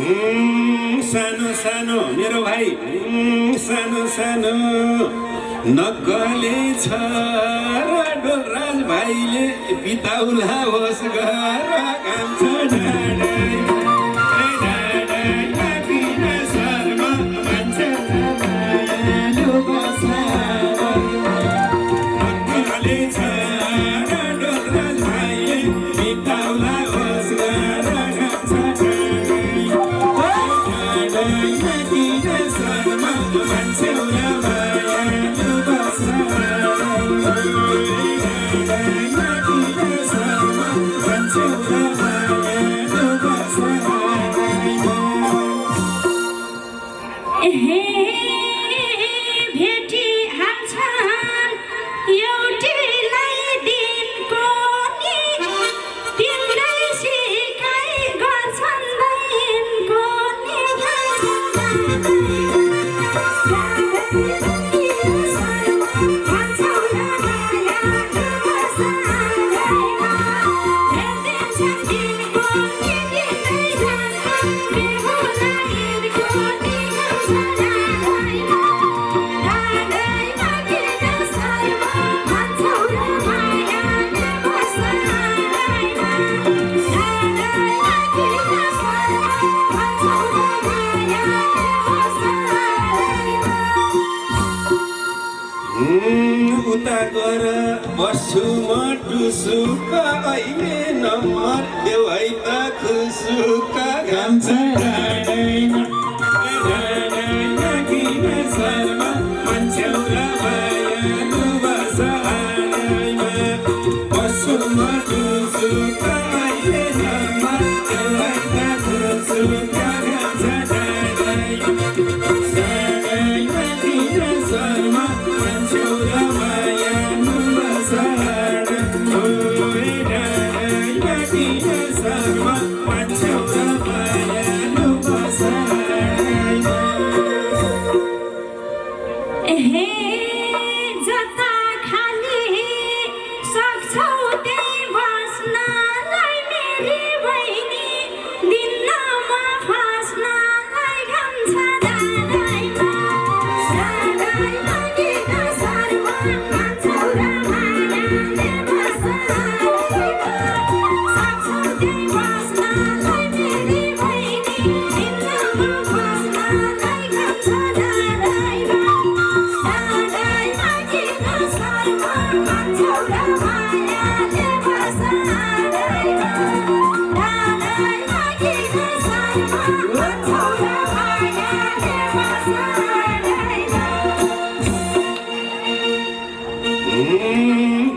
सानो सानो मेरो भाइ सानो सानो नक्कले छ डोलराज भाइले बिताउला होस् घर काम छ उता गएर बस्छु म टुसुक अहिले नम्बर देऊ है त खुसुक घाम छ डाँडैमा किन शर्मा मान्छे र माया बस आँगैमा बस्छु म टुसुक अहिले नम्बर देऊ है त खुसुक घाम छ डाँडैमा किन शर्मा मान्छे र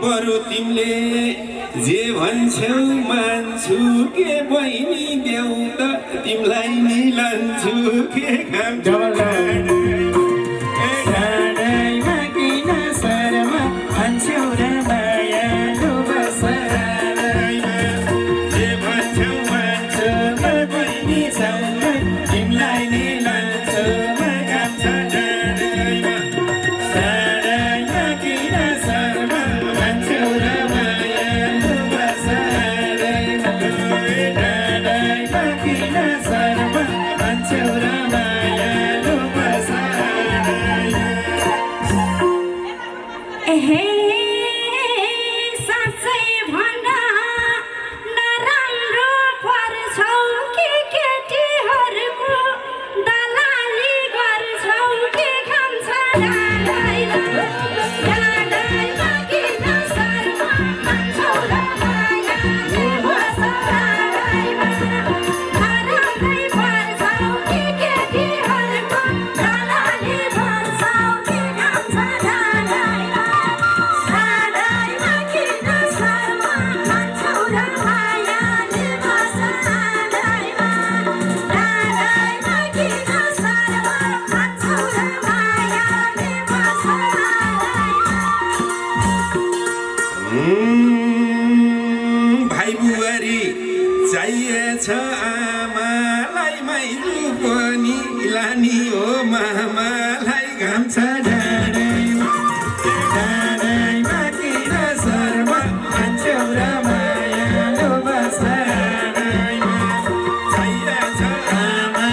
बरु तिमीले जे भन्छौ मान्छु के बहिनी देऊ त तिमीलाई नि लान्छु के काम डाँडैमा किन शर्मा भन्छौ र माया बस आँगैमा जे भन्छौ मान्छु म बहिनी छौ तिमीलाई नि लान्छु म काम छ डाँडैमा किन शर्मा भन्छौ र माया बस आँगैमा डाँडैमा किन शर्मा भन्छौ र माया बस आँगैमा साँच्चै भन्दा नराम्रो पर्छौ कि केटीहरूको दलाली गर्छौ कि खान्छ डाँडैमा किन शर्मा भन्छौ र माया बस आँगैमा नराम्रै पर्छौ कि केटीहरूको दलाली गर्छौ कि खान्छ डाँडैमा किन शर्मा भन्छौ र माया बस आँगैमा किन शर्मा भन्छौ र माया बस भाइ बुहारी चाहिएछ आमालाई माइजू पनि लानी हो मामालाई घाम छ डाँडैमा किन शर्मा भन्छौ र माया बस आँगैमा चाहिएछ आमा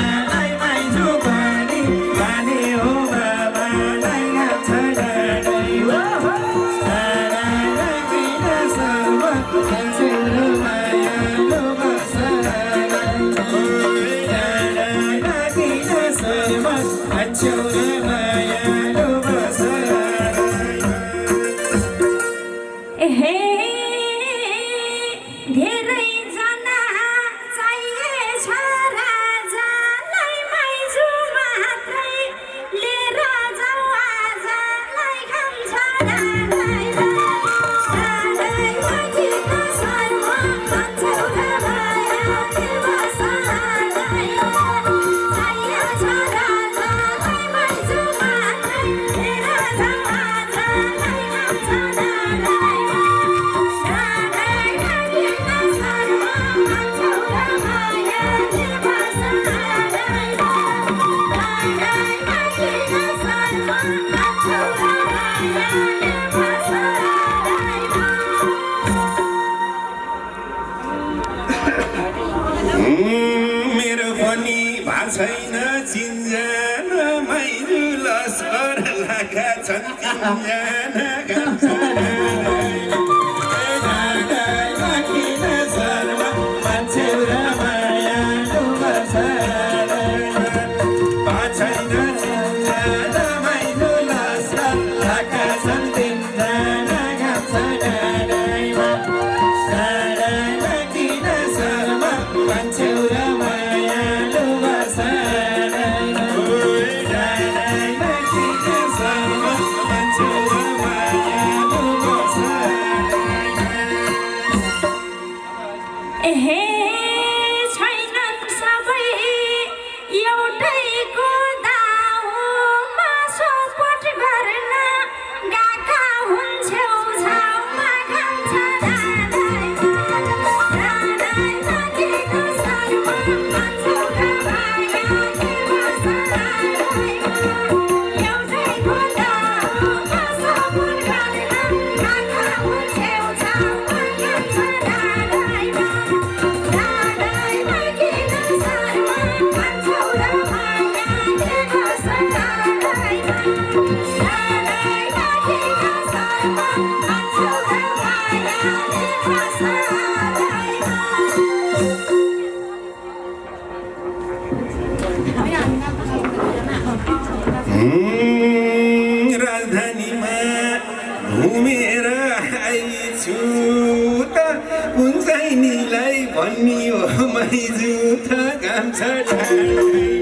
छैन चिन्जान मैरु लस्कर लागा छन् चिन्जान घाम छ डाँडामा किन शर्मा मान्छे र मायालु बस्छ डाँडामा छैन चिन्जान मैरु लस्कर लागा छन् चिन्जान घाम छ डाँडामा डाँडामा किन शर्मा मान्छे र मायालु बस्छ डाँडामा किन शर्मा मान्छे र मायालु बस्छ हे छैनन् सबै एउटैको दाउमा सोपट गर्न गएका हुन् छेउछाउमा घाम छ डाँडामा किन शर्मा मान्छे र मायाले बस्छ डाँडामा एउटैको दाउमा सोपट गर्न गएका हुन् छेउछाउमा घाम छ डाँडामा डाँडामा किन शर्मा मान्छे र मायाले बस्छ डाँडामा डाँडामा किन शर्मा मान्छे र मायाले बस्छ राजधानीमा घुमेर आइछु त कुन चाहिँ निलाई भन्ने हो माइजु त घाम छ डाँडामा